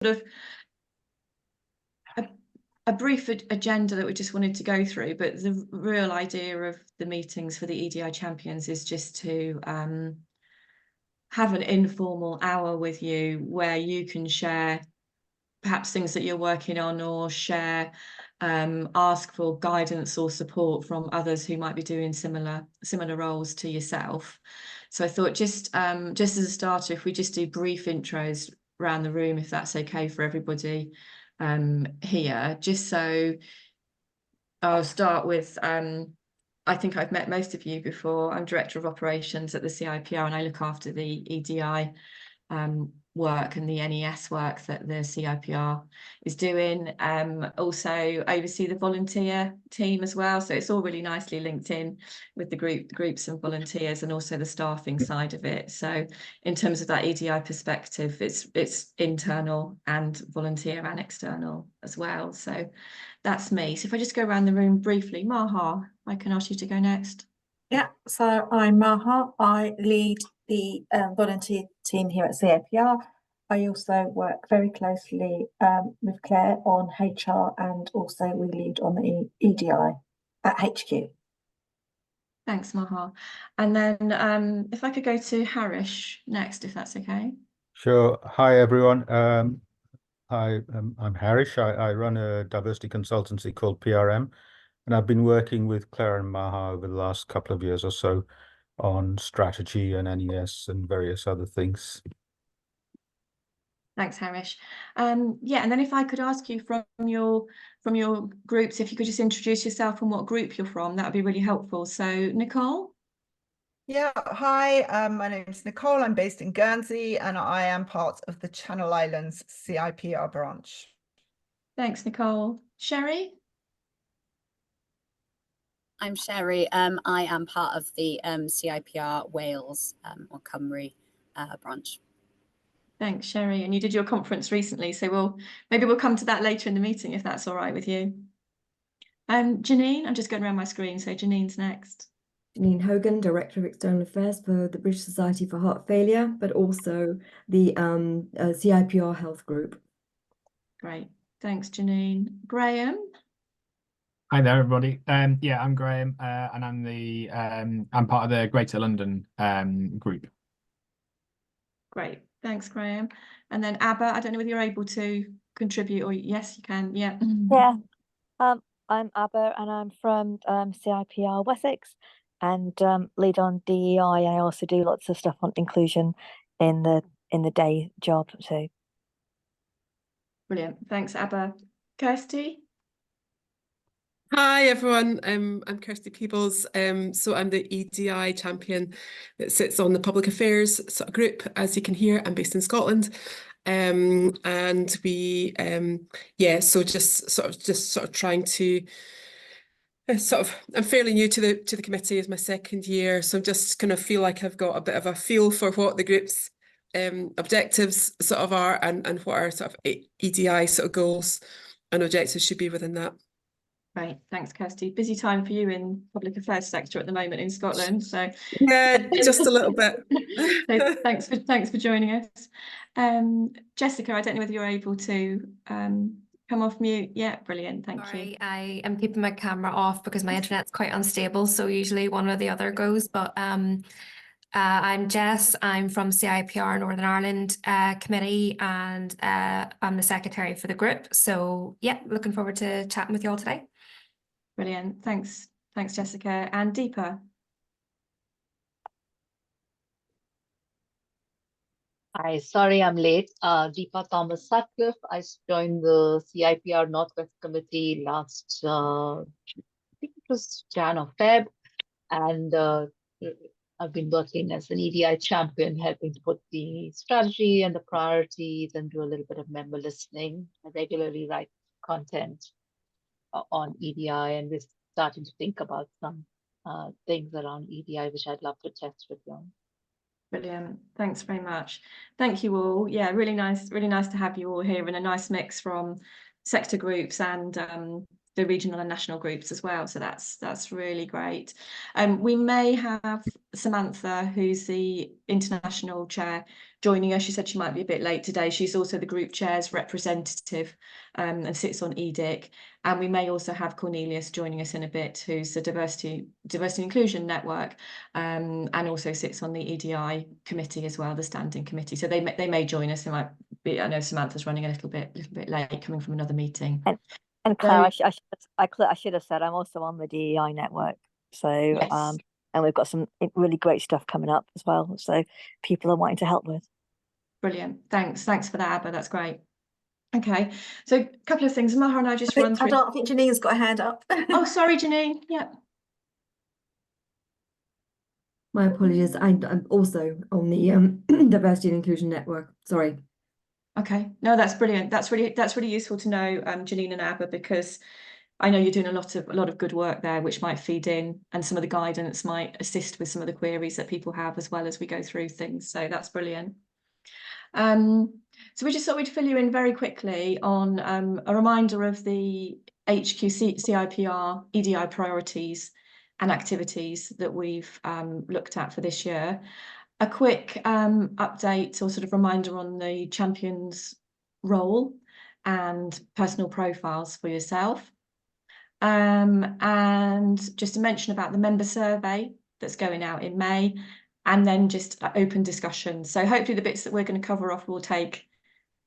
of a brief agenda that we just wanted to go through, but the real idea of the meetings for the EDI Champions is just to have an informal hour with you where you can share perhaps things that you're working on, or share, ask for guidance or support from others who might be doing similar roles to yourself. So I thought just as a starter, if we just do brief intros around the room, if that's okay for everybody here, just so I'll start with, I think I've met most of you before. I'm Director of Operations at the CIPR, and I look after the EDI work and the NES work that the CIPR is doing. Also oversee the volunteer team as well. So it's all really nicely linked in with the groups and volunteers, and also the staffing side of it. So in terms of that EDI perspective, it's internal and volunteer and external as well. So that's me. So if I just go around the room briefly, Maha, I can ask you to go next. Yeah, so I'm Maha. I lead the volunteer team here at CIPR. I also work very closely with Claire on HR, and also we lead on the EDI at HQ. Thanks, Maha. And then if I could go to Harish next, if that's okay. Sure. Hi, everyone. I'm Harish. I run a diversity consultancy called PRM, and I've been working with Claire and Maha over the last couple of years or so on strategy and NES and various other things. Thanks, Harish. Yeah, and then if I could ask you from your groups, if you could just introduce yourself and what group you're from, that would be really helpful. So, Nicole? Yeah, hi, my name's Nicole. I'm based in Guernsey, and I am part of the Channel Islands CIPR branch. Thanks, Nicole. Sherry? I'm Sherry. I am part of the CIPR Wales or Cymru branch. Thanks, Sherry. And you did your conference recently, so maybe we'll come to that later in the meeting if that's all right with you. Janine, I'm just going around my screen, so Janine's next. Janine Hogan, Director of External Affairs for the British Society for Heart Failure, but also the CIPR Health Group. Great, thanks, Janine. Graham? Hi there, everybody. Yeah, I'm Graham, and I'm part of the Greater London group. Great, thanks, Graham. And then Abba, I don't know whether you're able to contribute, or yes, you can. Yeah. Yeah. I'm Abba, and I'm from CIPR Wessex, and lead on DEI. I also do lots of stuff on inclusion in the day job too. Brilliant, thanks, Abba. Kirsty? Hi everyone, I'm Kirsty Peebles. So I'm the EDI champion that sits on the public affairs sort of group. As you can hear, I'm based in Scotland, and we so just sort of trying to I'm fairly new to the committee. It's my second year, so I'm just kind of feel like I've got a bit of a feel for what the group's objectives sort of are, and what our sort of EDI sort of goals and objectives should be within that. Right, thanks, Kirsty. Busy time for you in public affairs sector at the moment in Scotland, so yeah, just a little bit. So thanks for joining us. Jessica, I don't know whether you're able to come off mute. Yeah, brilliant, thank you. I am keeping my camera off because my internet's quite unstable, so usually one or the other goes. But I'm Jess. I'm from CIPR Northern Ireland committee, and I'm the secretary for the group. So yeah, looking forward to chatting with you all today. Brilliant, thanks, Jessica. And Deepa. Hi, sorry I'm late. Deepa Thomas Sutcliffe. I joined the CIPR Northwest Committee last, I think it was Jan or Feb, and I've been working as an EDI champion, helping to put the strategy and the priorities and do a little bit of member listening. I regularly write content on EDI, and we're starting to think about some things around EDI, which I'd love to test with you. Brilliant, thanks very much. Thank you all. Yeah, really nice to have you all here, and a nice mix from sector groups and the regional and national groups as well. So that's really great. We may have Samantha, who's the international chair, joining us. She said she might be a bit late today. She's also the group chair's representative and sits on EDIC. And we may also have Cornelius joining us in a bit, who's the Diversity and Inclusion Network, and also sits on the EDI committee as well, the standing committee. So they may join us. They might be. I know Samantha's running a little bit late, coming from another meeting. And Claire, I should have said I'm also on the DEI network. So Yes. and we've got some really great stuff coming up as well. So people are wanting to help with. Brilliant. Thanks for that, Abba. That's great. Okay, so a couple of things. Maha and I just run through. I think Janine's got a hand up. Oh, sorry, Janine. Yeah. My apologies. I'm also on the Diversity and Inclusion Network. Sorry. Okay. No, that's brilliant. That's really useful to know, Janine and Abba, because I know you're doing a lot of good work there, which might feed in, and some of the guidance might assist with some of the queries that people have as well as we go through things. So that's brilliant. So we just thought we'd fill you in very quickly on a reminder of the HQ CIPR EDI priorities and activities that we've looked at for this year. A quick update or sort of reminder on the champions role and personal profiles for yourself. And just to mention about the member survey that's going out in May, and then just open discussion. So hopefully the bits that we're going to cover off will take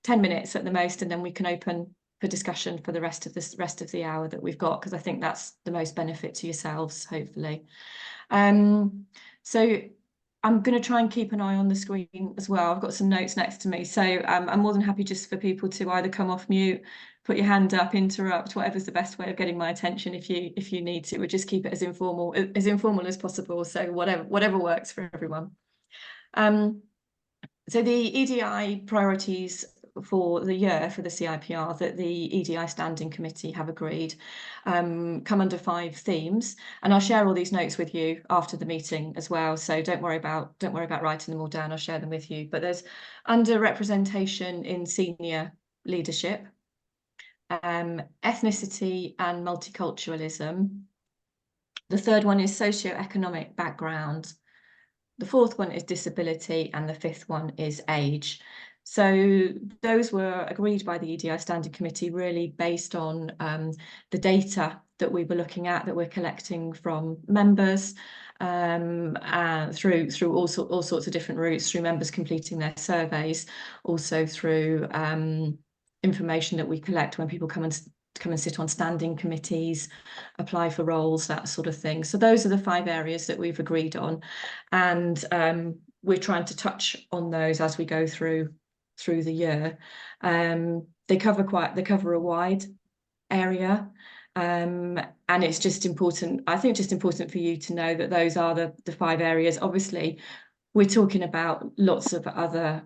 10 minutes at the most, and then we can open for discussion for the rest of the hour that we've got, because I think that's the most benefit to yourselves, hopefully. So I'm going to try and keep an eye on the screen as well. I've got some notes next to me, so I'm more than happy just for people to either come off mute, put your hand up, interrupt, whatever's the best way of getting my attention if you need to. We'll just keep it as informal as possible, so whatever works for everyone. So the EDI priorities for the year for the CIPR that the EDI Standing Committee have agreed come under 5 themes, and I'll share all these notes with you after the meeting as well. So don't worry about writing them all down. I'll share them with you. But there's underrepresentation in senior leadership, ethnicity and multiculturalism. The third one is socioeconomic background. The fourth one is disability, and the fifth one is age. So those were agreed by the EDI Standing Committee, really based on the data that we were looking at, that we're collecting from members, and through all sorts of different routes, through members completing their surveys, also through information that we collect when people come and sit on standing committees, apply for roles, that sort of thing. So those are the 5 areas that we've agreed on, and we're trying to touch on those as we go through the year. They cover a wide area, and it's just important, I think, just important for you to know that those are the 5 areas. Obviously, we're talking about lots of other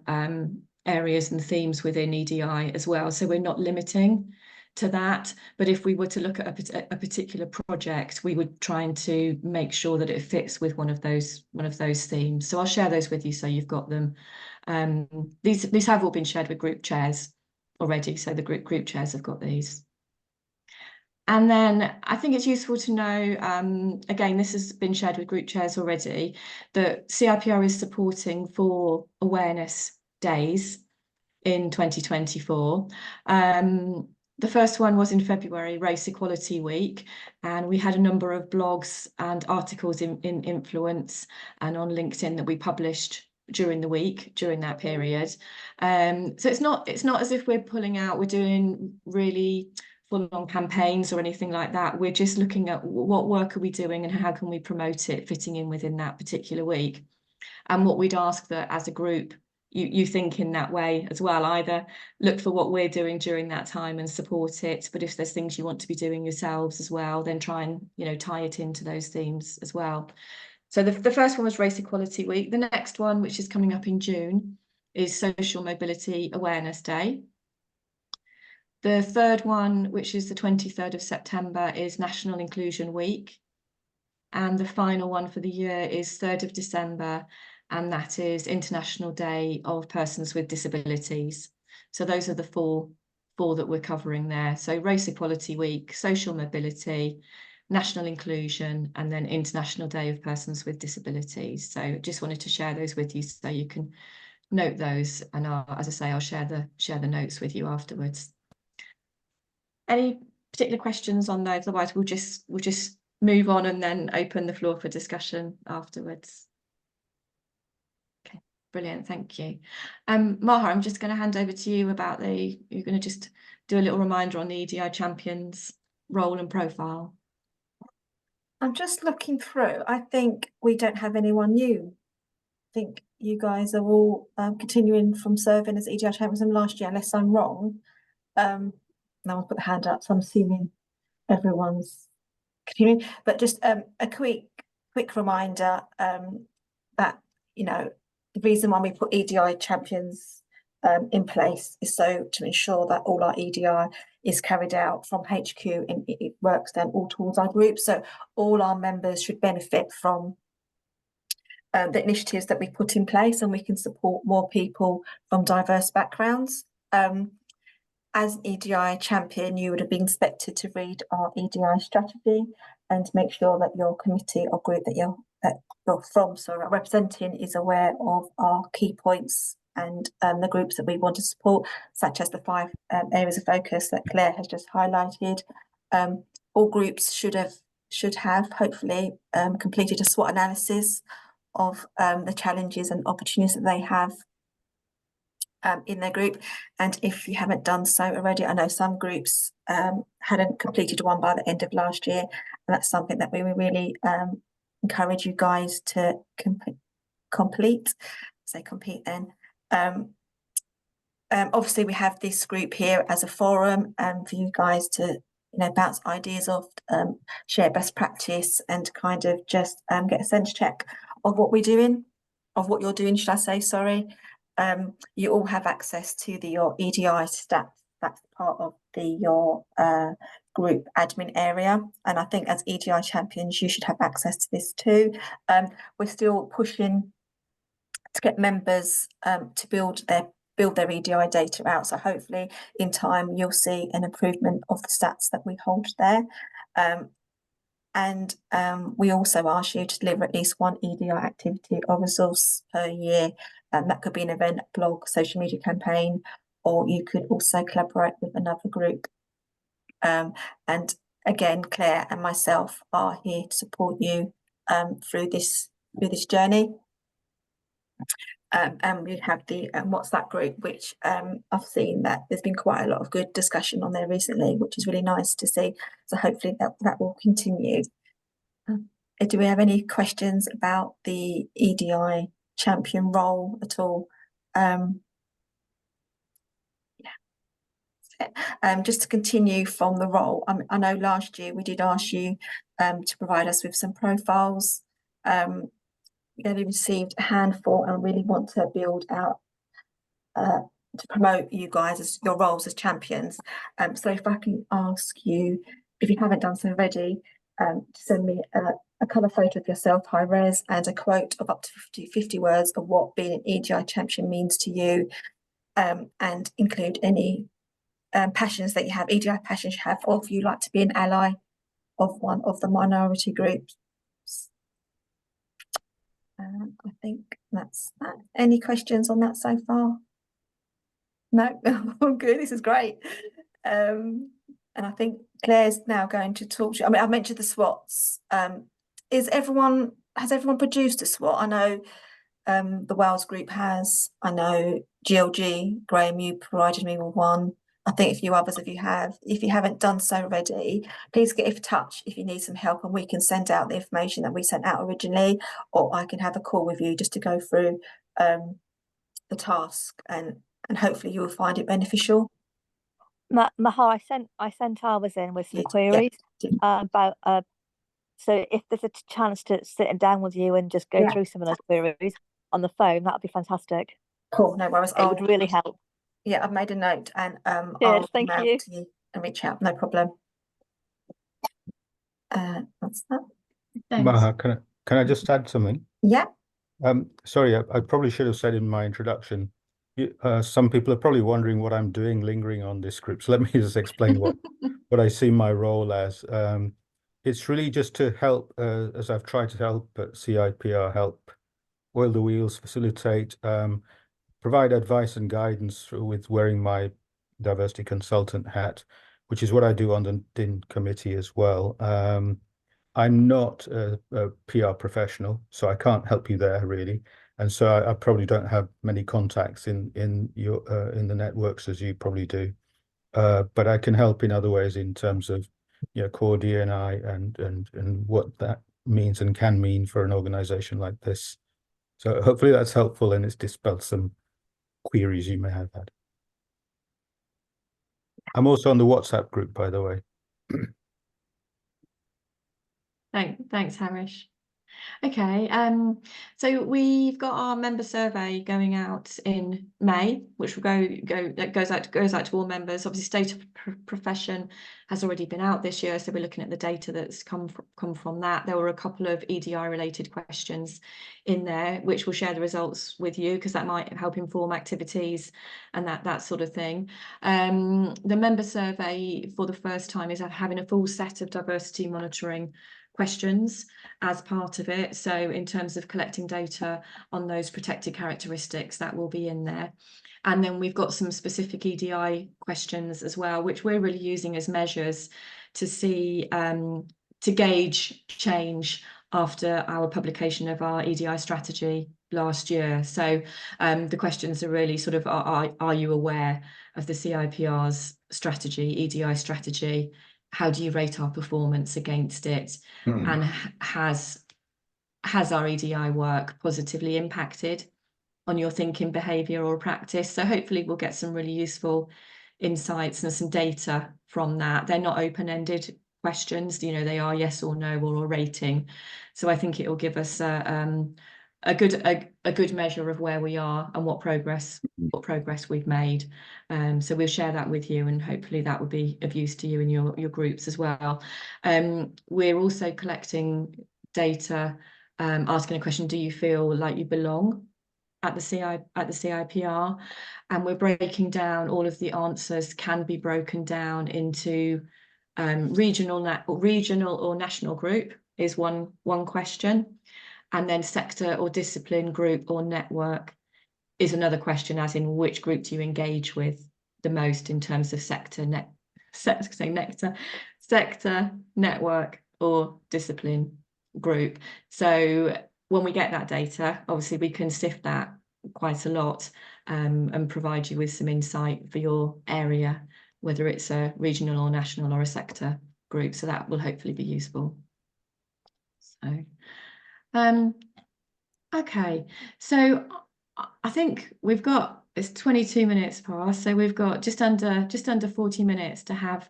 areas and themes within EDI as well, so we're not limiting to that. But if we were to look at a particular project, we would try to make sure that it fits with one of those themes. So I'll share those with you so you've got them. These have all been shared with group chairs already, so the group chairs have got these. And then I think it's useful to know, again, this has been shared with group chairs already, that CIPR is supporting 4 awareness days in 2024. The first one was in February, Race Equality Week, and we had a number of blogs and articles in Influence and on LinkedIn that we published during the week, during that period. So it's not as if we're doing really full-on campaigns or anything like that. We're just looking at what work are we doing and how can we promote it fitting in within that particular week. And what we'd ask that as a group, you think in that way as well, either look for what we're doing during that time and support it, but if there's things you want to be doing yourselves as well, then try and tie it into those themes as well. So the first one was Race Equality Week. The next one, which is coming up in June, is Social Mobility Awareness Day. The third one, which is the 23rd of September, is National Inclusion Week. And the final one for the year is 3rd of December, and that is International Day of Persons with Disabilities. So those are the four 4 that we're covering there. So Race Equality Week, Social Mobility, National Inclusion, and then International Day of Persons with Disabilities. So just wanted to share those with you so you can note those, and as I say, I'll share the notes with you afterwards. Any particular questions on those? Otherwise, we'll just move on and then open the floor for discussion afterwards. Okay, brilliant, thank you. Maha, I'm just going to hand over to you about you're going to just do a little reminder on the EDI Champions role and profile. I'm just looking through. I think we don't have anyone new. I think you guys are all continuing from serving as EDI Champions from last year, unless I'm wrong. No one's put the hand up, so I'm assuming everyone's continuing. But just a quick reminder that, you know, the reason why we put EDI Champions in place is so to ensure that all our EDI is carried out from HQ and it works then all towards our group. So all our members should benefit from the initiatives that we put in place, and we can support more people from diverse backgrounds. As EDI champion, you would have been expected to read our EDI strategy and to make sure that your committee or group that you're from, so representing, is aware of our key points and the groups that we want to support, such as the 5 areas of focus that Claire has just highlighted. All groups should have hopefully completed a SWOT analysis of the challenges and opportunities that they have in their group. And if you haven't done so already, I know some groups hadn't completed one by the end of last year, and that's something that we really encourage you guys to complete. Say compete then. Obviously we have this group here as a forum for you guys to, you know, bounce ideas off, share best practice, and kind of just get a sense check of what we're doing, of what you're doing, should I say, sorry. You all have access to your EDI stats. That's part of your group admin area, and I think as EDI champions you should have access to this too. We're still pushing to get members to build their EDI data out, so hopefully in time you'll see an improvement of the stats that we hold there. And we also ask you to deliver at least 1 EDI activity or resource per year. That could be an event, blog, social media campaign, or you could also collaborate with another group. And again, Claire and myself are here to support you through this journey. And we have the WhatsApp group, which I've seen that there's been quite a lot of good discussion on there recently, which is really nice to see. So hopefully that will continue. Do we have any questions about the EDI champion role at all? Just to continue from the role, I know last year we did ask you to provide us with some profiles. We only received a handful and really want to build out to promote you guys as your roles as champions. So if I can ask you, if you haven't done so already, to send me a colour photo of yourself, high res, and a quote of up to 50 words of what being an EDI champion means to you, and include any passions that you have, EDI passions you have, or if you like to be an ally of one of the minority groups. I think that's that. Any questions on that so far? No? Oh, good, this is great. And I think Claire's now going to talk to you. I mean, I mentioned the SWOTs. Has everyone produced a SWOT? I know the Wales group has. I know GLG, Graham, you provided me with one. I think a few others of you have. If you haven't done so already, please get in touch if you need some help, and we can send out the information that we sent out originally, or I can have a call with you just to go through the task, and hopefully you will find it beneficial. Maha, I sent ours in with some queries about so if there's a chance to sit down with you and just go through some of those queries on the phone, that would be fantastic. Cool, no worries. It would really help. Yeah, I've made a note, and I'll thank you. To you and reach out, no problem. That's that. Maha, can I just add something? Yeah. Sorry, I probably should have said in my introduction Some people are probably wondering what I'm doing lingering on this script. So let me just explain what I see my role as. It's really just to help, as I've tried to help at CIPR, help oil the wheels, facilitate, provide advice and guidance with wearing my diversity consultant hat, which is what I do on the DIN committee as well. I'm not a PR professional, so I can't help you there really. And so I probably don't have many contacts in the networks as you probably do. But I can help in other ways in terms of core D&I and what that means and can mean for an organization like this. So hopefully that's helpful and it's dispelled some queries you may have had. I'm also on the WhatsApp group, by the way. Thanks, Harish. Okay, so we've got our member survey going out in May, which will goes out to all members. Obviously, state of profession has already been out this year, so we're looking at the data that's come from that. There were a couple of EDI related questions in there, which we'll share the results with you because that might help inform activities and that sort of thing. The member survey for the first time is having a full set of diversity monitoring questions as part of it. So in terms of collecting data on those protected characteristics, that will be in there. And then we've got some specific EDI questions as well, which we're really using as measures to see, to gauge change after our publication of our EDI strategy last year. So the questions are really sort of, are you aware of the CIPR's strategy, EDI strategy? How do you rate our performance against it? And has our EDI work positively impacted on your thinking, behaviour or practice? So hopefully we'll get some really useful insights and some data from that. They're not open-ended questions, they are yes or no or a rating. So I think it will give us a good measure of where we are and what progress we've made. So we'll share that with you and hopefully that will be of use to you and your groups as well. We're also collecting data, asking a question, do you feel like you belong at the CIPR? And we're breaking down all of the answers can be broken down into regional or national group is one question. And then sector or discipline, group or network is another question, as in which group do you engage with the most in terms of sector, network or discipline group. So when we get that data, obviously we can sift that quite a lot and provide you with some insight for your area, whether it's a regional or national or a sector group. So that will hopefully be useful. So okay, so I think it's 22 minutes past, so we've got just under 40 minutes to have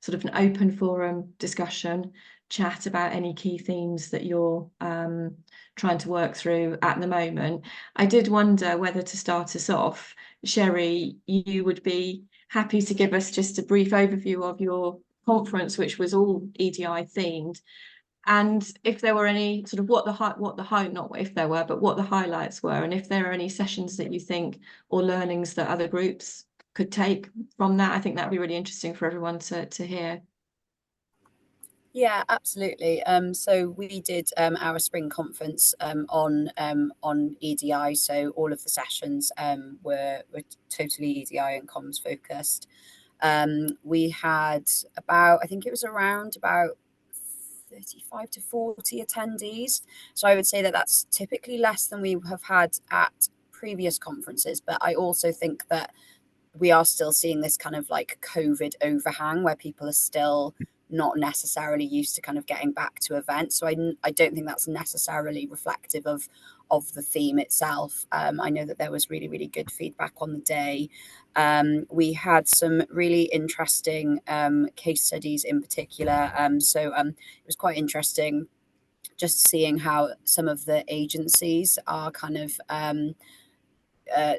sort of an open forum discussion, chat about any key themes that you're trying to work through at the moment. I did wonder whether to start us off, Sherry, you would be happy to give us just a brief overview of your conference, which was all EDI themed. And if there were any sort of what the highlights were, and if there are any sessions that you think or learnings that other groups could take from that, I think that'd be really interesting for everyone to hear. Yeah, absolutely. So we did our spring conference on EDI. So all of the sessions were totally EDI and comms focused. We had I think it was around about 35 to 40 attendees. So I would say that that's typically less than we have had at previous conferences. But I also think that we are still seeing this kind of like COVID overhang where people are still not necessarily used to kind of getting back to events. So I don't think that's necessarily reflective of the theme itself. I know that there was really, really good feedback on the day. We had some really interesting case studies in particular. So it was quite interesting just seeing how some of the agencies are kind of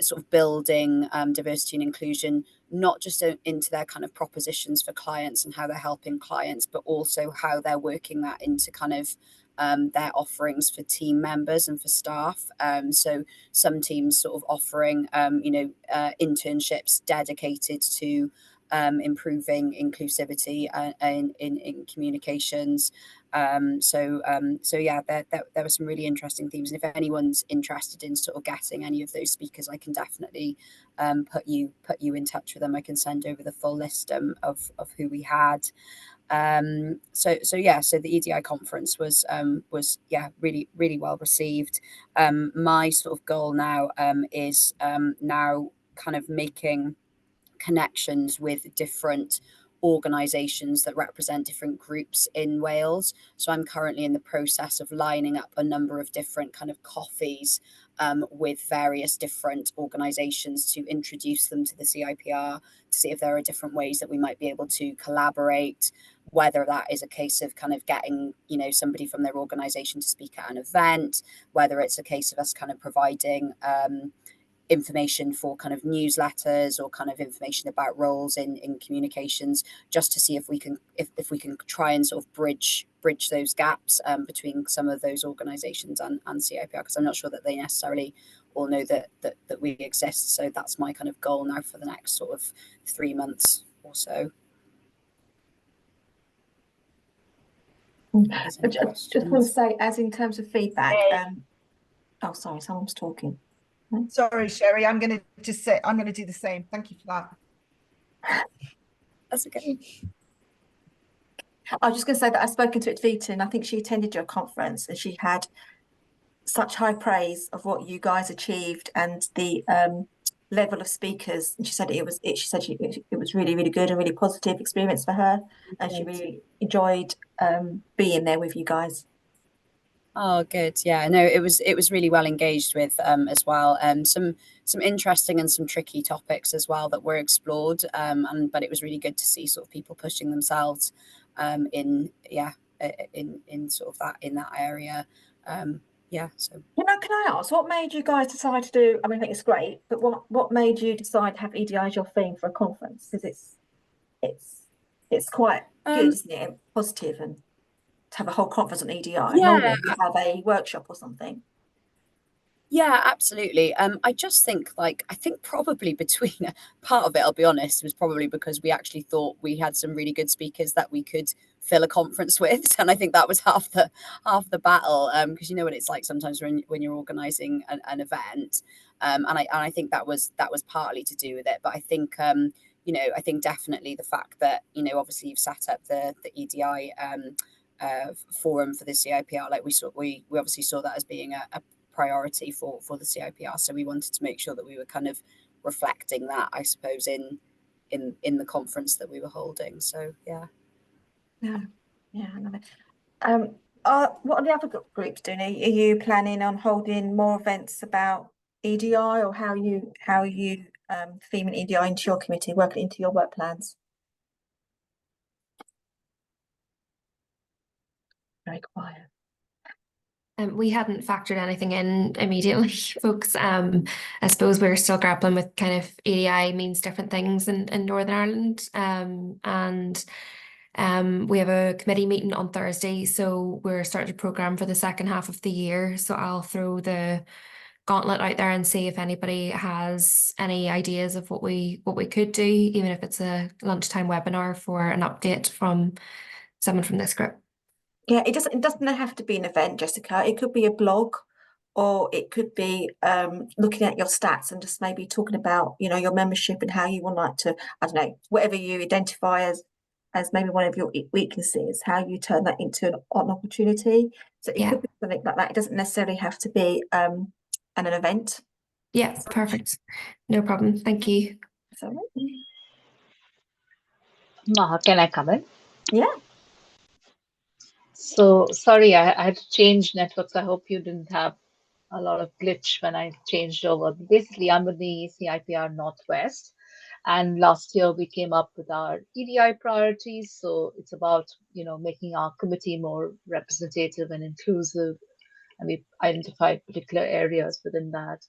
sort of building diversity and inclusion, not just into their kind of propositions for clients and how they're helping clients, but also how they're working that into kind of their offerings for team members and for staff. So some teams sort of offering, internships dedicated to improving inclusivity in communications. So yeah, there were some really interesting themes. And if anyone's interested in sort of getting any of those speakers, I can definitely put you in touch with them. I can send over the full list of who we had. So the EDI conference was really, really well received. My sort of goal now is now kind of making connections with different organisations that represent different groups in Wales. So I'm currently in the process of lining up a number of different kind of coffees with various different organisations to introduce them to the CIPR, to see if there are different ways that we might be able to collaborate, whether that is a case of kind of getting, somebody from their organisation to speak at an event, whether it's a case of us kind of providing information for kind of newsletters or kind of information about roles in communications, just to see if we can try and sort of bridge those gaps between some of those organizations and CIPR, because I'm not sure that they necessarily all know that we exist. So that's my kind of goal now for the next sort of 3 months or so. I just want to say, as in terms of feedback, oh, sorry, someone's talking. Sorry, Sherry, I'm going to do the same. Thank you for that. That's okay. I was just going to say that I've spoken to Advita, and I think she attended your conference, and she had such high praise of what you guys achieved and the level of speakers. And she said it was really, really good and really positive experience for her, and she really enjoyed being there with you guys. Oh, good. Yeah, no, it was really well engaged with as well. Some interesting and some tricky topics as well that were explored. But it was really good to see sort of people pushing themselves in sort of that area. So can I ask, what made you guys decide to do? I mean, I think it's great, but what made you decide to have EDI as your theme for a conference? Because it's quite good, isn't it? Positive, and to have a whole conference on EDI. Normally you have a workshop or something. Yeah, absolutely. I just think I think probably between part of it, I'll be honest, was probably because we actually thought we had some really good speakers that we could fill a conference with, and I think that was half the battle. Because you know what it's like sometimes when you're organising an event, and I think that was partly to do with it. But I think I think definitely the fact that obviously you've set up the EDI forum for the CIPR, we obviously saw that as being a priority for the CIPR, so we wanted to make sure that we were kind of reflecting that, I suppose, in the conference that we were holding. So yeah, I love it. What are the other groups doing? Are you planning on holding more events about EDI, or how are you theming EDI into your committee, working into your work plans? Very quiet. We hadn't factored anything in immediately, folks. I suppose we're still grappling with kind of EDI means different things in Northern Ireland. We have a committee meeting on Thursday, so we're starting to programme for the second half of the year. So I'll throw the gauntlet out there and see if anybody has any ideas of what we could do, even if it's a lunchtime webinar for an update from someone from this group. Yeah, it doesn't have to be an event, Jessica. It could be a blog, or it could be looking at your stats and just maybe talking about your membership and how you would like to, I don't know, whatever you identify as maybe one of your weaknesses, how you turn that into an opportunity. So it could be something like that. It doesn't necessarily have to be an event. Yeah, perfect. No problem. Thank you. Sorry. Maha, can I come in? Yeah. So sorry, I had to change networks. I hope you didn't have a lot of glitch when I changed over. Basically, I'm with the CIPR Northwest, and last year we came up with our EDI priorities. So it's about making our committee more representative and inclusive, and we identified particular areas within that.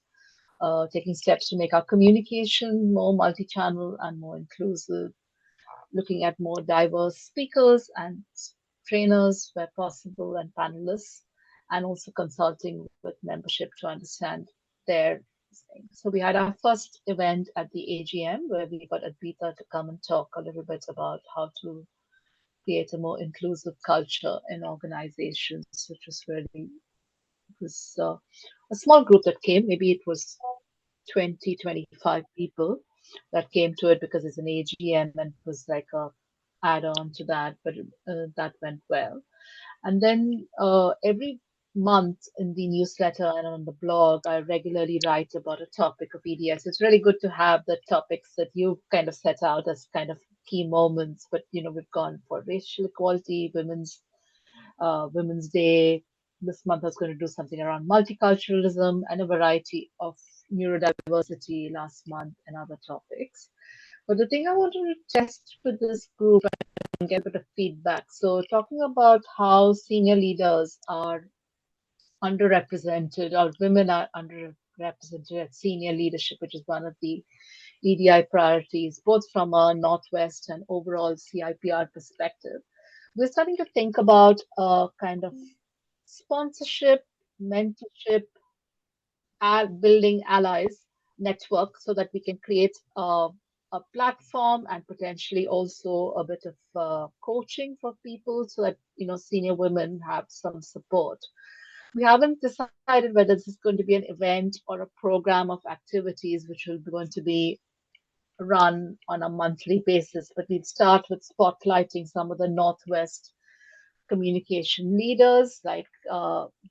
Taking steps to make our communication more multi-channel and more inclusive, looking at more diverse speakers and trainers where possible and panelists, and also consulting with membership to understand their thing. So we had our first event at the AGM where we got Advita to come and talk a little bit about how to create a more inclusive culture in organizations, which was really, it was a small group that came. Maybe it was 20, 25 people that came to it because it's an AGM and it was like a add-on to that, but that went well. And then every month in the newsletter and on the blog, I regularly write about a topic of EDS. It's really good to have the topics that you kind of set out as kind of key moments. But you know, we've gone for racial equality, Women's Day. This month I was going to do something around multiculturalism and a variety of neurodiversity last month and other topics. But the thing I wanted to test with this group and get a bit of feedback. So talking about how senior leaders are underrepresented, or women are underrepresented at senior leadership, which is one of the EDI priorities, both from a Northwest and overall CIPR perspective. We're starting to think about kind of sponsorship, mentorship, building allies network so that we can create a platform and potentially also a bit of coaching for people so that, you know, senior women have some support. We haven't decided whether this is going to be an event or a program of activities which will be going to be run on a monthly basis, but we'd start with spotlighting some of the Northwest communication leaders, like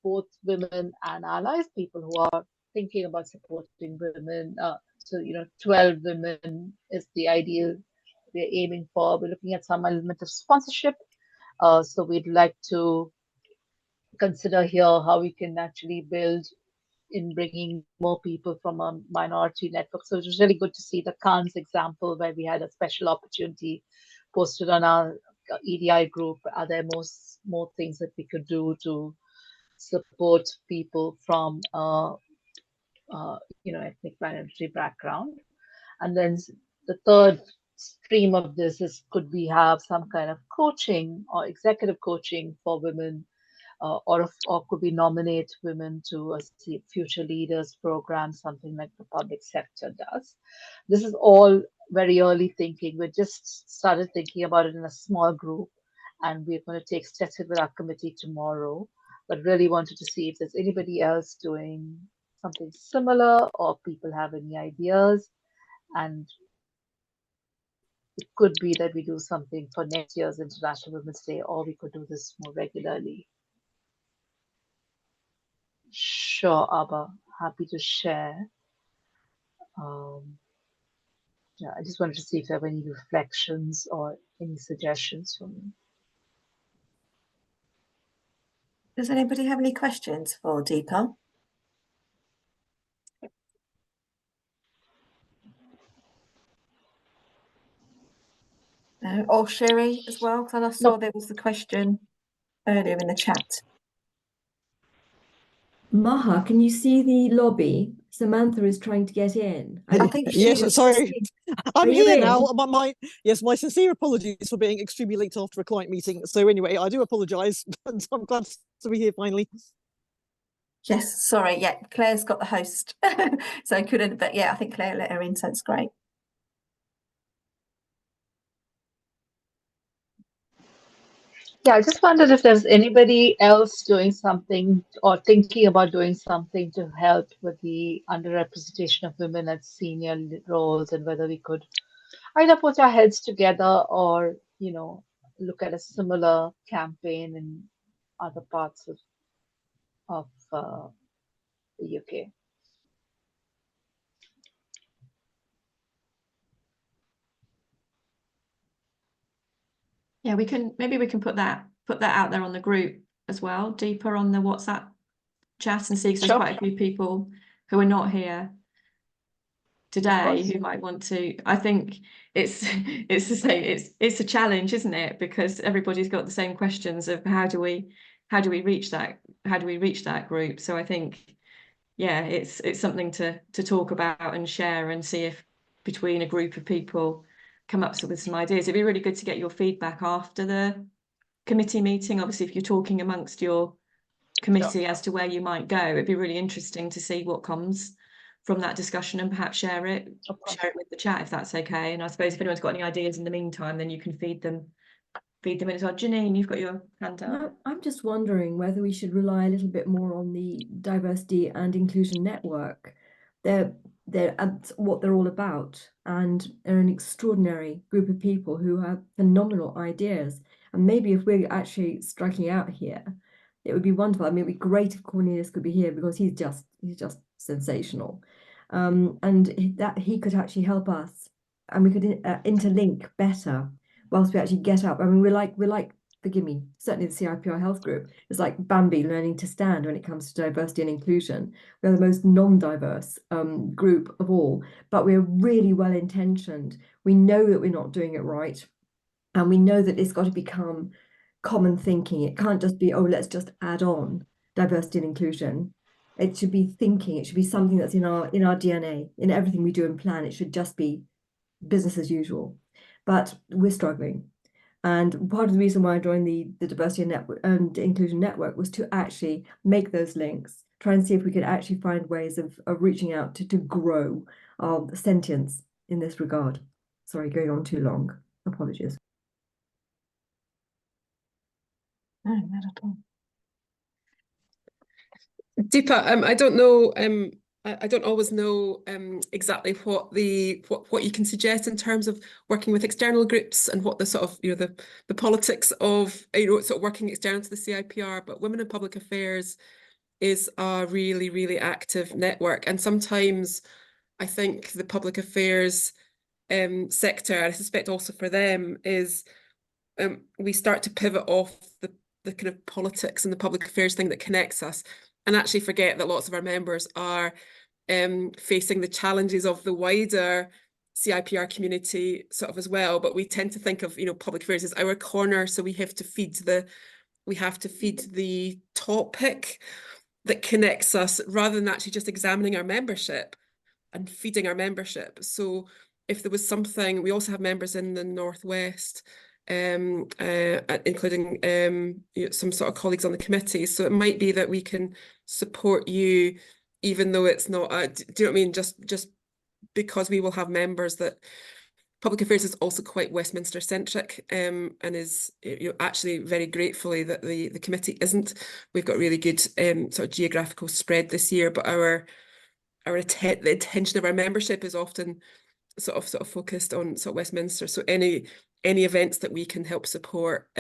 both women and allies, people who are thinking about supporting women. So, you know, 12 women is the ideal we're aiming for. We're looking at some element of sponsorship. So we'd like to consider here how we can actually build in bringing more people from a minority network. So it was really good to see the Cannes example where we had a special opportunity posted on our EDI group. Are there more things that we could do to support people from you know, ethnic minority background? And then the third stream of this is, could we have some kind of coaching or executive coaching for women, or could we nominate women to a future leaders program, something like the public sector does? This is all very early thinking. We just started thinking about it in a small group, and we're going to take steps with our committee tomorrow, but really wanted to see if there's anybody else doing something similar or people have any ideas. And it could be that we do something for next year's International Women's Day, or we could do this more regularly. Sure, Abba, happy to share. Yeah, I just wanted to see if there were any reflections or any suggestions from me. Does anybody have any questions for Deepa? No, or Sherry as well, because I saw there was the question earlier in the chat. Maha, can you see the lobby? Samantha is trying to get in. I think Yes, she's sorry. I'm Are you here in? now. Yes, my sincere apologies for being extremely late after a client meeting. So anyway, I do apologise, but I'm glad to be here finally. Yes, sorry. Yeah, Claire's got the host, so I couldn't. But yeah, I think Claire let her in, so it's great. Yeah, I just wondered if there's anybody else doing something or thinking about doing something to help with the underrepresentation of women at senior roles, and whether we could either put our heads together or, you know, look at a similar campaign in other parts of the UK. Yeah, maybe we can put that out there on the group as well, deeper on the WhatsApp chat, and see, because there's quite a few people who are not here today who might want to. I think it's the same, it's a challenge, isn't it? Because everybody's got the same questions of how do we reach that group. So I think, yeah, it's something to talk about and share, and see if between a group of people come up with some ideas. It'd be really good to get your feedback after the committee meeting. Obviously, if you're talking amongst your committee as to where you might go, it'd be really interesting to see what comes from that discussion and perhaps share it with the chat if that's okay. And I suppose if anyone's got any ideas in the meantime, then you can feed them in as well. Janine, you've got your hand up. No, I'm just wondering whether we should rely a little bit more on the Diversity and Inclusion Network. They're what they're all about, and they're an extraordinary group of people who have phenomenal ideas. And maybe if we're actually striking out here, it would be wonderful. I mean, it'd be great if Cornelius could be here because he's just sensational, and that he could actually help us, and we could interlink better whilst we actually get up. I mean, we're like, forgive me, certainly the CIPR Health Group is like Bambi learning to stand when it comes to diversity and inclusion. We're the most non-diverse group of all, but we're really well intentioned. We know that we're not doing it right, and we know that it's got to become common thinking. It can't just be, oh, let's just add on diversity and inclusion. It should be thinking. It should be something that's in our DNA, in everything we do and plan. It should just be business as usual. But we're struggling. And part of the reason why I joined the Diversity and Inclusion Network was to actually make those links, try and see if we could actually find ways of reaching out to grow our sentience in this regard. Sorry, going on too long. Apologies. No, not at all. Deepa, I don't know. I don't always know exactly what you can suggest in terms of working with external groups and what the sort of the politics of sort of working external to the CIPR. But Women in Public Affairs is a really active network, and sometimes I think the public affairs sector, and I suspect also for them, is we start to pivot off the kind of politics and the public affairs thing that connects us, and actually forget that lots of our members are facing the challenges of the wider CIPR community sort of as well. But we tend to think of public affairs as our corner, so we have to feed the topic that connects us rather than actually just examining our membership and feeding our membership. So if there was something, we also have members in the Northwest, including some sort of colleagues on the committee. So it might be that we can support you, even though it's not, do you know what I mean? Just because we will have members that public affairs is also quite Westminster centric, and is actually very gratefully that the committee isn't. We've got really good sort of geographical spread this year, but the attention of our membership is often sort of focused on sort of Westminster. So any events that we can help support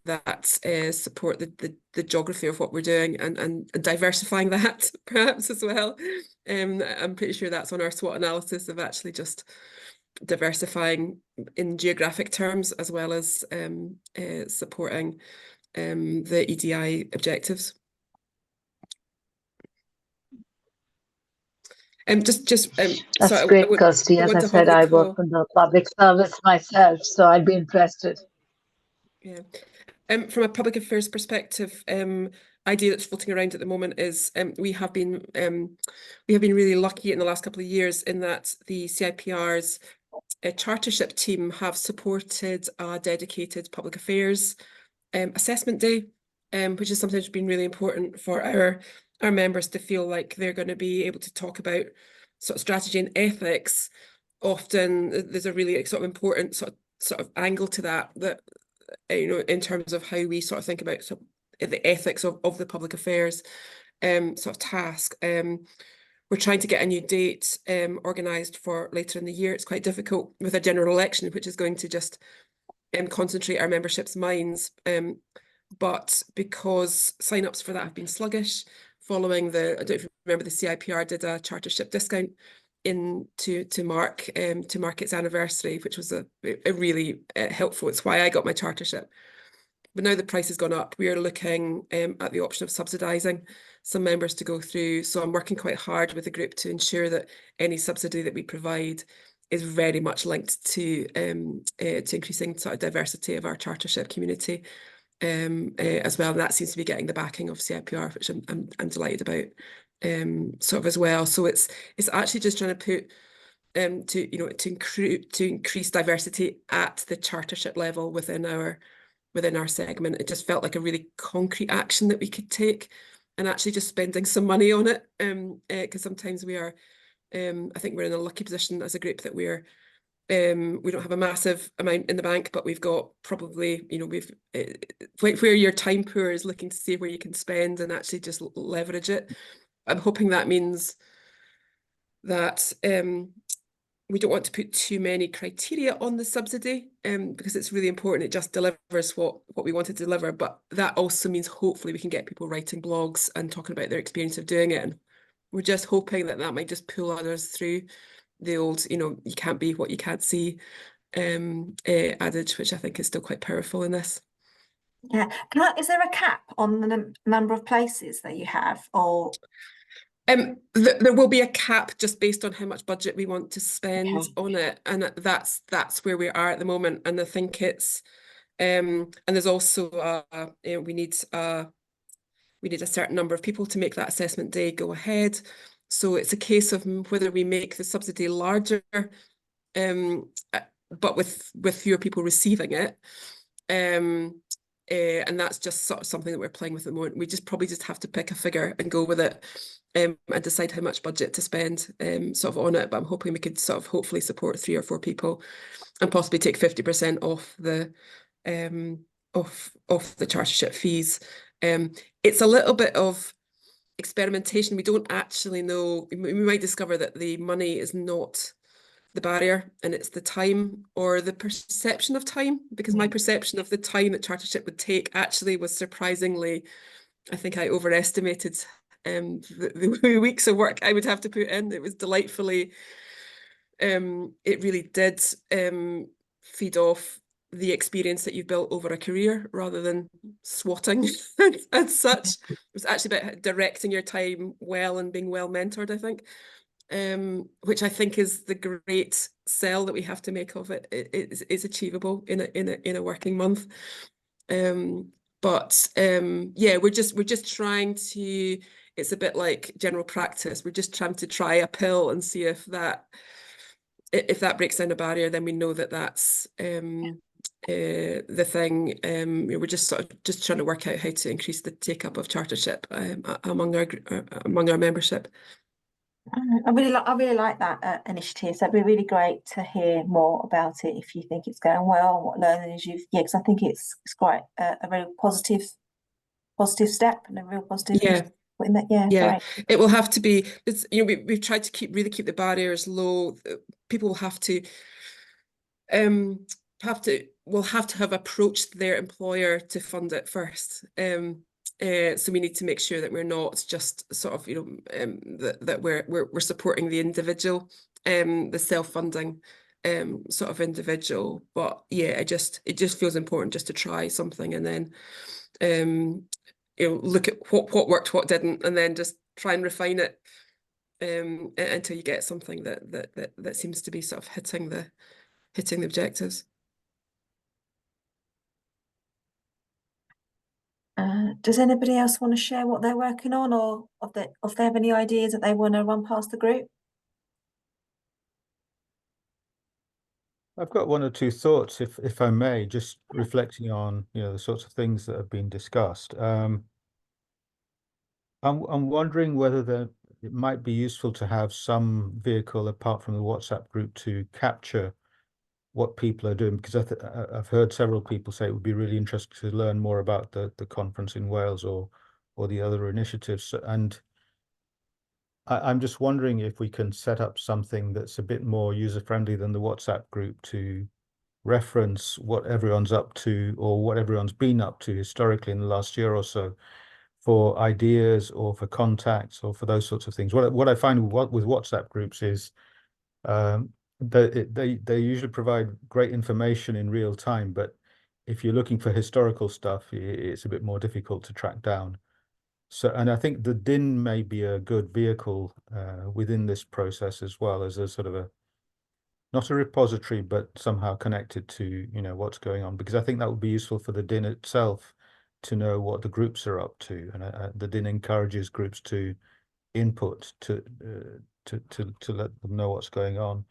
that support the geography of what we're doing and diversifying that perhaps as well. I'm pretty sure that's on our SWOT analysis of actually just diversifying in geographic terms as well as supporting the EDI objectives. That's great, Kirsty. As I said, I work in the public service myself, so I'd be interested. Yeah. From a public affairs perspective, idea that's floating around at the moment is we have been really lucky in the last couple of years in that the CIPR's chartership team have supported a dedicated public affairs assessment day, which is something that's been really important for our members to feel like they're going to be able to talk about sort of strategy and ethics. Often there's a really sort of important sort of angle to that in terms of how we sort of think about sort of the ethics of the public affairs sort of task. We're trying to get a new date organised for later in the year. It's quite difficult with a general election, which is going to just concentrate our membership's minds. But because sign-ups for that have been sluggish, following I don't know if you remember, the CIPR did a chartership discount to mark its anniversary, which was a really helpful. It's why I got my chartership. But now the price has gone up. We are looking at the option of subsidising some members to go through. So I'm working quite hard with the group to ensure that any subsidy that we provide is very much linked to increasing sort of diversity of our chartership community as well. And that seems to be getting the backing of CIPR, which I'm delighted about sort of as well. So it's actually just trying to put to increase diversity at the chartership level within within our segment. It just felt like a really concrete action that we could take, and actually just spending some money on it, because sometimes we are, I think we're in a lucky position as a group that we don't have a massive amount in the bank, but we've got probably, you know, we've where your time poor is looking to see where you can spend and actually just leverage it. I'm hoping that means that we don't want to put too many criteria on the subsidy, because it's really important it just delivers what we want to deliver. But that also means hopefully we can get people writing blogs and talking about their experience of doing it. And we're just hoping that that might just pull others through the old, you know, you can't be what you can't see adage, which I think is still quite powerful in this. Yeah. Is there a cap on the number of places that you have, or? There will be a cap just based on how much budget we want to spend on it, and that's where we are at the moment. And I think it's and there's also we need a certain number of people to make that assessment day go ahead. So it's a case of whether we make the subsidy larger, but with fewer people receiving it. And that's just sort of something that we're playing with at the moment. We probably just have to pick a figure and go with it, and decide how much budget to spend sort of on it. But I'm hoping we could sort of hopefully support 3 or 4 people and possibly take 50% off the chartership fees. It's a little bit of experimentation. We don't actually know. We might discover that the money is not the barrier, and it's the time or the perception of time, because my perception of the time that chartership would take actually was surprisingly, I think I overestimated the weeks of work I would have to put in. It was delightfully, it really did feed off the experience that you've built over a career rather than swatting as such. It was actually about directing your time well and being well mentored, I think. Which I think is the great sell that we have to make of it. It is achievable in a working month. But yeah, we're just trying to. It's a bit like general practice. We're just trying to try a pill and see if that breaks down a barrier, then we know that that's the thing. We're just sort of just trying to work out how to increase the take up of chartership among our membership. I really like that initiative. So it'd be really great to hear more about it if you think it's going well, what learnings because I think it's quite a very positive step and a real positive. In that, yeah, great. It will have to be. It's, you know, we've tried to keep the barriers low. People will have to will have to have approached their employer to fund it first. So we need to make sure that we're not just sort of, you know, that we're supporting the individual, the self-funding sort of individual. But yeah, it just feels important just to try something and then you know, look at what worked, what didn't, and then just try and refine it until you get something that seems to be sort of hitting the objectives. Does anybody else want to share what they're working on, or if they have any ideas that they want to run past the group? I've got 1 or 2 thoughts, if I may, just reflecting on, you know, the sorts of things that have been discussed. I'm wondering whether it might be useful to have some vehicle apart from the WhatsApp group to capture what people are doing, because I've heard several people say it would be really interesting to learn more about the conference in Wales or the other initiatives. And I'm just wondering if we can set up something that's a bit more user-friendly than the WhatsApp group to reference what everyone's up to or what everyone's been up to historically in the last year or so, for ideas or for contacts or for those sorts of things. What I find with WhatsApp groups is they usually provide great information in real time, but if you're looking for historical stuff, it's a bit more difficult to track down. So, and I think the DIN may be a good vehicle within this process as well, as a sort of not a repository, but somehow connected to, you know, what's going on, because I think that would be useful for the DIN itself to know what the groups are up to, and the DIN encourages groups to input to let them know what's going on.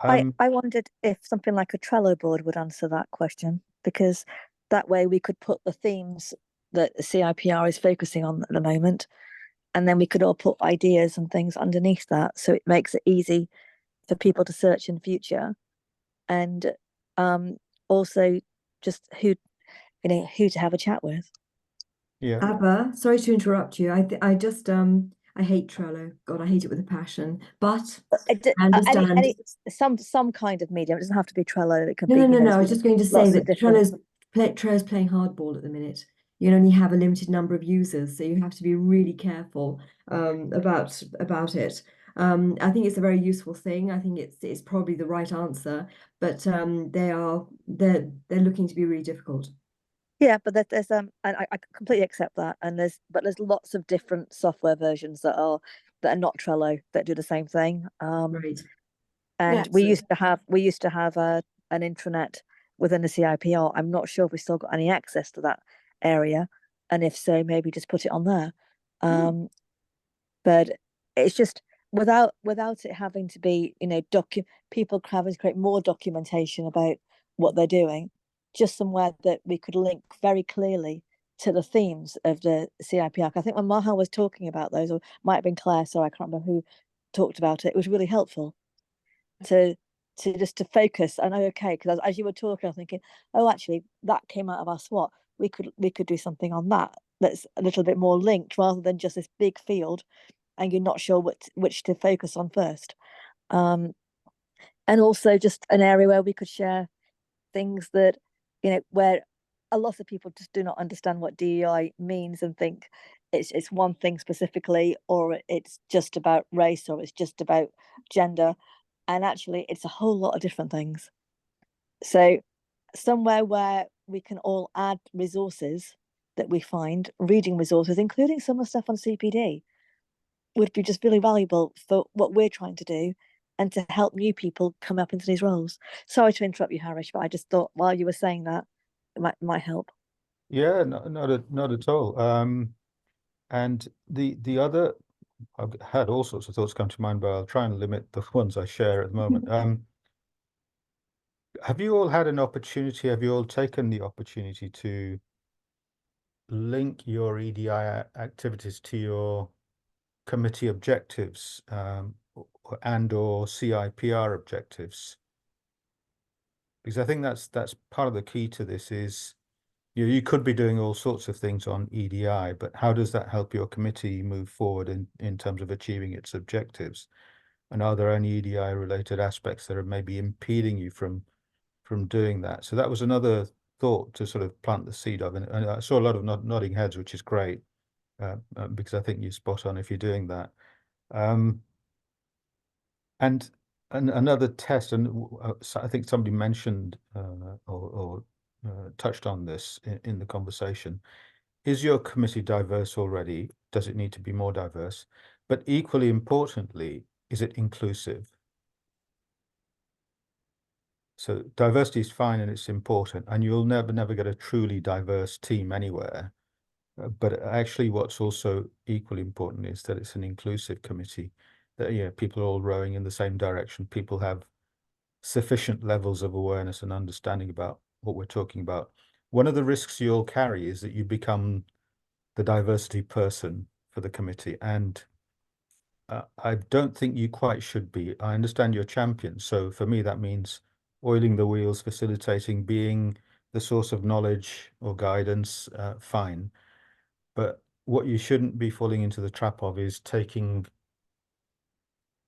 I wondered if something like a Trello board would answer that question, because that way we could put the themes that the CIPR is focusing on at the moment, and then we could all put ideas and things underneath that, so it makes it easy for people to search in the future. And also just who to have a chat with. Yeah. Abba, sorry to interrupt you. I just I hate Trello. God, I hate it with a passion. But I understand. Some kind of medium. It doesn't have to be Trello. It could No, be. no. I was just going to say that different... Trello's playing hardball at the minute. You can only have a limited number of users, so you have to be really careful about it. I think it's a very useful thing. I think it's probably the right answer, but they're looking to be really difficult. Yeah, but there's I completely accept that, and there's lots of different software versions that are not Trello that do the same thing. Right. And Yeah, we used to have an intranet within the CIPR. I'm not sure if we still got any access to that area, and if so, maybe just put it on there. But it's just without it having to be, people having to create more documentation about what they're doing, just somewhere that we could link very clearly to the themes of the CIPR. I think when Maha was talking about those, or might have been Claire, sorry, I can't remember who talked about it. It was really helpful to focus. I know, okay, because as you were talking, I was thinking, oh, actually, that came out of our SWOT. We could do something on that that's a little bit more linked, rather than just this big field and you're not sure which to focus on first. And also just an area where we could share things that, where a lot of people just do not understand what DEI means and think it's one thing specifically, or it's just about race, or it's just about gender. And actually it's a whole lot of different things. So somewhere where we can all add resources that we find, reading resources, including some of the stuff on CPD, would be just really valuable for what we're trying to do and to help new people come up into these roles. Sorry to interrupt you, Harish, but I just thought while you were saying that, it might help. Yeah, not at all. And the other, I've had all sorts of thoughts come to mind, but I'll try and limit the ones I share at the moment. Have you all taken the opportunity to link your EDI activities to your committee objectives and or CIPR objectives? Because I think that's part of the key to this is, you could be doing all sorts of things on EDI, but how does that help your committee move forward in terms of achieving its objectives? And are there any EDI related aspects that are maybe impeding you from doing that? So that was another thought to sort of plant the seed of, and I saw a lot of nodding heads, which is great, because I think you're spot on if you're doing that. And another test, and I think somebody mentioned or touched on this in the conversation. Is your committee diverse already? Does it need to be more diverse? But equally importantly, is it inclusive? So diversity is fine and it's important, and you'll never get a truly diverse team anywhere. But actually what's also equally important is that it's an inclusive committee, that people are all rowing in the same direction. People have sufficient levels of awareness and understanding about what we're talking about. One of the risks you'll carry is that you become the diversity person for the committee, and I don't think you quite should be. I understand you're champion, so for me that means oiling the wheels, facilitating, being the source of knowledge or guidance, fine. But what you shouldn't be falling into the trap of is taking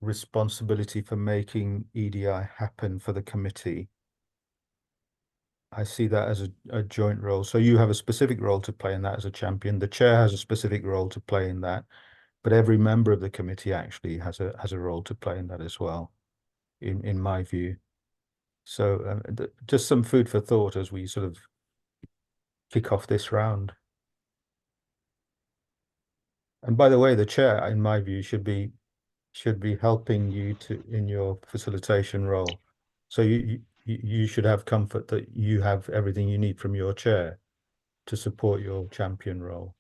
responsibility for making EDI happen for the committee. I see that as a joint role. So you have a specific role to play in that as a champion. The chair has a specific role to play in that, but every member of the committee actually has a role to play in that as well, in my view. So just some food for thought as we sort of kick off this round. And by the way, the chair, in my view, should be helping you in your facilitation role. So you should have comfort that you have everything you need from your chair to support your champion role.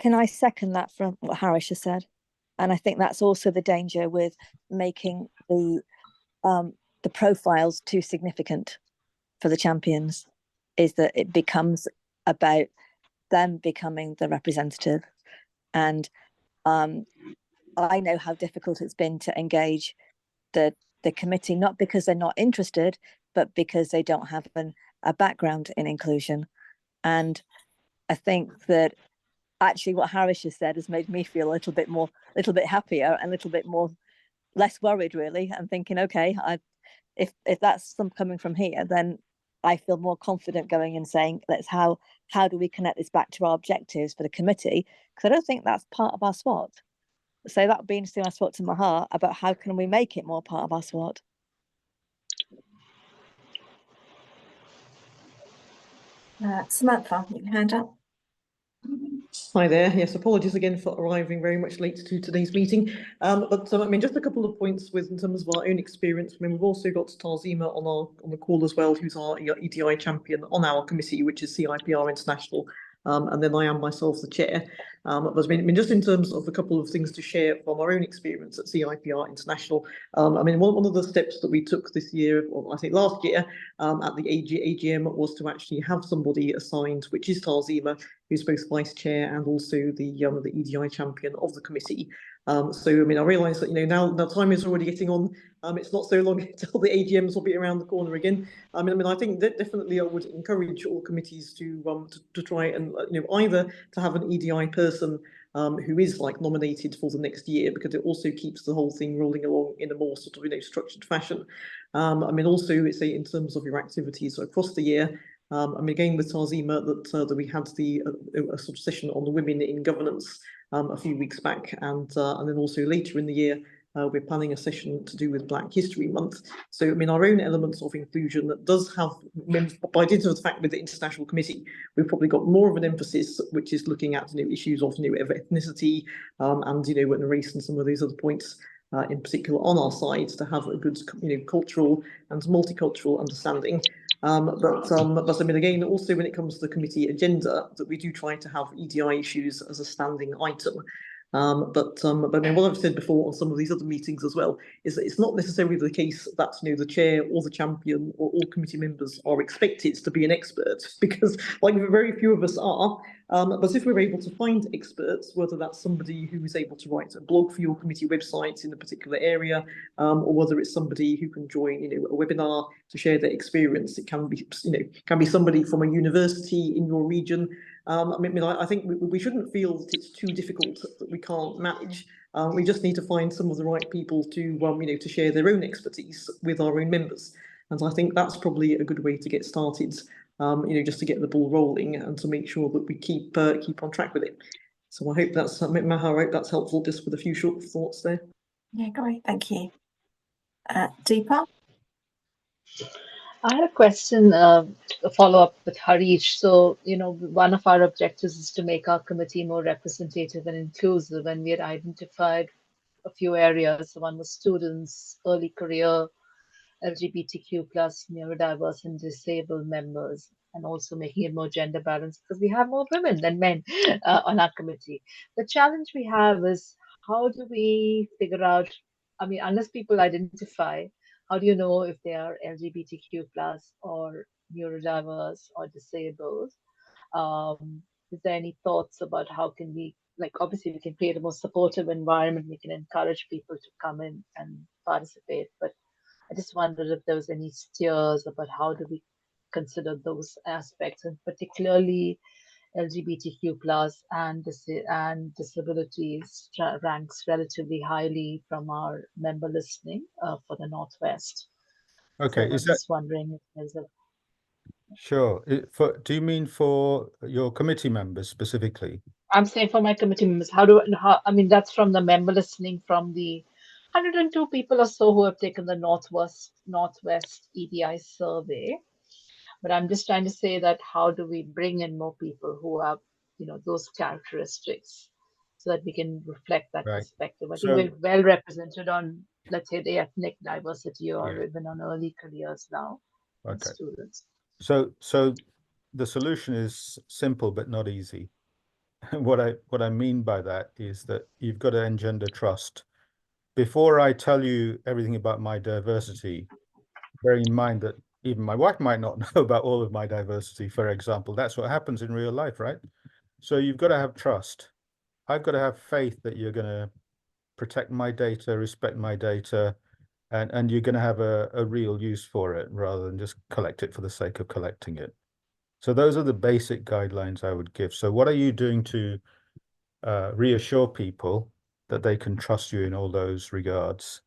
Can I second that from what Harish has said? And I think that's also the danger with making the profiles too significant for the champions. is that it becomes about them becoming the representative. And I know how difficult it's been to engage the committee, not because they're not interested, but because they don't have a background in inclusion. And I think that actually what Harish has said has made me feel a little bit happier and a little bit less worried, really, and thinking, okay, if that's some coming from here, then I feel more confident going and saying, how do we connect this back to our objectives for the committee? Because I don't think that's part of our SWOT. So that would be interesting. I spoke to Maha about how can we make it more part of our SWOT. Samantha, you can hand up. Hi there. Yes, apologies again for arriving very much late to today's meeting. But I mean, just a couple of points in terms of our own experience. I mean, we've also got Tarzima on the call as well, who's our EDI champion on our committee, which is CIPR International. And then I am myself the chair. But I mean, just in terms of a couple of things to share from our own experience at CIPR International. I mean, one of the steps that we took this year, or I think last year, at the AGM was to actually have somebody assigned, which is Tarzima, who's both vice chair and also the EDI champion of the committee. So I mean, I realise that now time is already getting on. It's not so long until the AGMs will be around the corner again. I mean, I think that definitely I would encourage all committees to try and either to have an EDI person who is nominated for the next year, because it also keeps the whole thing rolling along in a more sort of structured fashion. I mean, also say in terms of your activities across the year. I mean, again with Tarzima, that we had a sort of session on the women in governance a few weeks back, and then also later in the year we're planning a session to do with Black History Month. So I mean, our own elements of inclusion that does have, by dint of the fact with the International Committee, we've probably got more of an emphasis, which is looking at issues of ethnicity and race and some of these other points. In particular on our side, to have a good cultural and multicultural understanding. But I mean, again, also when it comes to the committee agenda, that we do try to have EDI issues as a standing item. But I mean, what I've said before on some of these other meetings as well is that it's not necessarily the case that the chair or the champion or all committee members are expected to be an expert, because very few of us are. But if we're able to find experts, whether that's somebody who is able to write a blog for your committee website in a particular area, or whether it's somebody who can join a webinar to share their experience, it can be somebody from a university in your region. I mean, I think we shouldn't feel that it's too difficult that we can't manage. We just need to find some of the right people to to share their own expertise with our own members. And I think that's probably a good way to get started. Just to get the ball rolling and to make sure that we keep on track with it. So I hope that's Maha, I hope that's helpful, just with a few short thoughts there. Yeah, great, thank you. Deepa? I had a question, a follow-up with Harish. So, one of our objectives is to make our committee more representative and inclusive, and we had identified a few areas. One was students, early career, LGBTQ plus, neurodiverse and disabled members, and also making it more gender balanced, because we have more women than men on our committee. The challenge we have is, how do we figure out, I mean, unless people identify, how do you know if they are LGBTQ plus or neurodiverse or disabled? Is there any thoughts about how can we, obviously we can create a more supportive environment, we can encourage people to come in and participate, but I just wondered if there was any steers about how do we consider those aspects, and particularly LGBTQ plus and disabilities ranks relatively highly from our member listening for the Northwest. Okay, so I'm just wondering if there's a. Sure. Do you mean for your committee members specifically? I'm saying for my committee members, I mean, that's from the member listening from the 102 people or so who have taken the Northwest EDI survey. But I'm just trying to say that how do we bring in more people who have, those characteristics, so that we can reflect that perspective. I think we're well represented on, let's say, the ethnic diversity or even on early careers now. Okay. Students. So the solution is simple but not easy. What I mean by that is that you've got to engender trust. Before I tell you everything about my diversity, bear in mind that even my wife might not know about all of my diversity, for example. That's what happens in real life, right? So you've got to have trust. I've got to have faith that you're going to protect my data, respect my data, and you're going to have a real use for it rather than just collect it for the sake of collecting it. So those are the basic guidelines I would give. So what are you doing to reassure people that they can trust you in all those regards?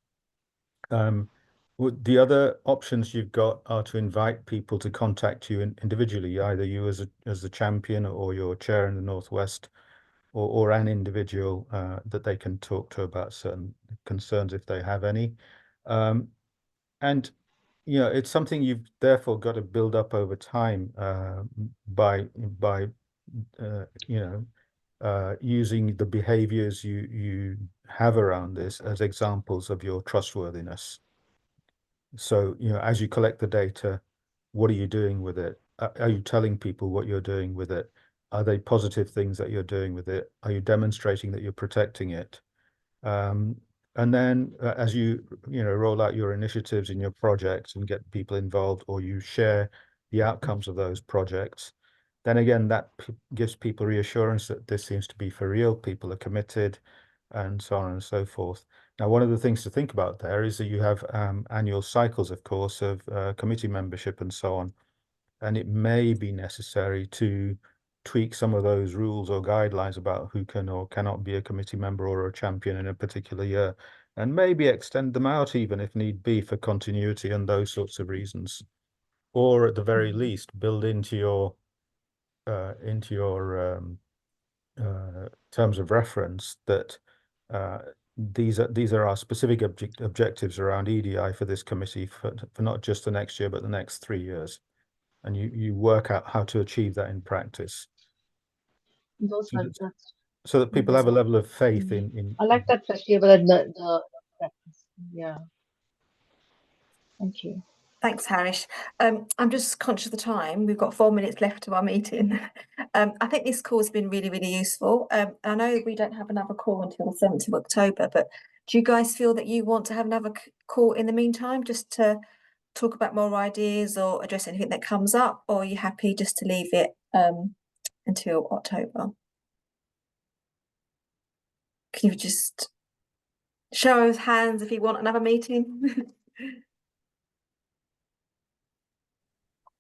The other options you've got are to invite people to contact you individually, either you as the champion or your chair in the Northwest, or an individual that they can talk to about certain concerns if they have any. And you know, it's something you've therefore got to build up over time by you know, using the behaviors you have around this as examples of your trustworthiness. So, you know, as you collect the data, what are you doing with it? Are you telling people what you're doing with it? Are they positive things that you're doing with it? Are you demonstrating that you're protecting it? And then as you know, roll out your initiatives in your projects and get people involved, or you share the outcomes of those projects, then again, that gives people reassurance that this seems to be for real, people are committed, and so on and so forth. Now, one of the things to think about there is that you have annual cycles, of course, of committee membership and so on. And it may be necessary to tweak some of those rules or guidelines about who can or cannot be a committee member or a champion in a particular year, and maybe extend them out even if need be for continuity and those sorts of reasons. Or at the very least, build into your terms of reference that these are our specific objectives around EDI for this committee for not just the next year, but the next 3 years. And you work out how to achieve that in practice. Those So are that, that's so that people have a level of faith in I like that, especially about the practice. Yeah. Thank you. Thanks, Harish. I'm just conscious of the time. We've got 4 minutes left of our meeting. I think this call has been really, really useful. I know we don't have another call until the 7th of October, but do you guys feel that you want to have another call in the meantime, just to talk about more ideas or address anything that comes up, or are you happy just to leave it until October? Can you just show of hands if you want another meeting?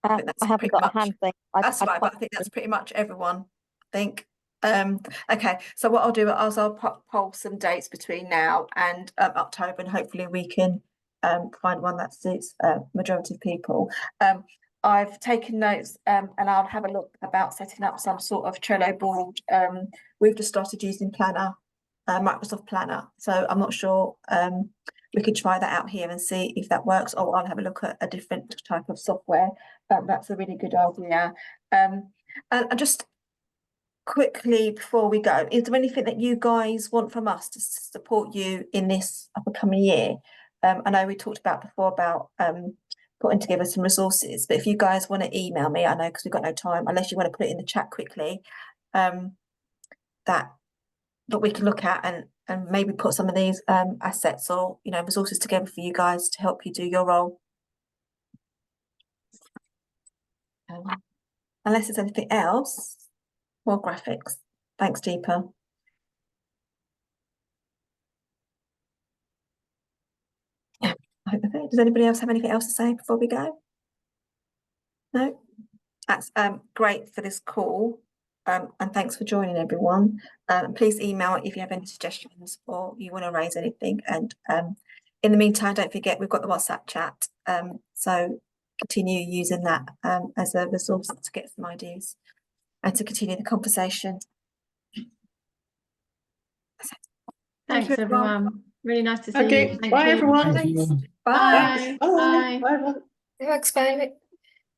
I haven't got a hand thing. That's right, but I think that's pretty much everyone, I think. Okay, so what I'll do is I'll poll some dates between now and October, and hopefully we can find one that suits majority of people. I've taken notes and I'll have a look about setting up some sort of Trello board. We've just started using Planner, Microsoft Planner, so I'm not sure. We could try that out here and see if that works, or I'll have a look at a different type of software. That's a really good idea. And just quickly before we go, is there anything that you guys want from us to support you in this upcoming year? I know we talked about before about putting together some resources, but if you guys want to email me, I know because we've got no time, unless you want to put it in the chat quickly, that we can look at and maybe put some of these assets or resources together for you guys to help you do your role. Unless there's anything else, more graphics. Thanks, Deepa. Does anybody else have anything else to say before we go? No? That's great for this call. And thanks for joining, everyone. Please email if you have any suggestions or you want to raise anything. And in the meantime, don't forget we've got the WhatsApp chat. So continue using that as a resource to get some ideas and to continue the conversation. Thanks, everyone. Really nice to see you. Okay, bye everyone. Thanks. Bye. Bye. Bye. Bye. Thanks, bye.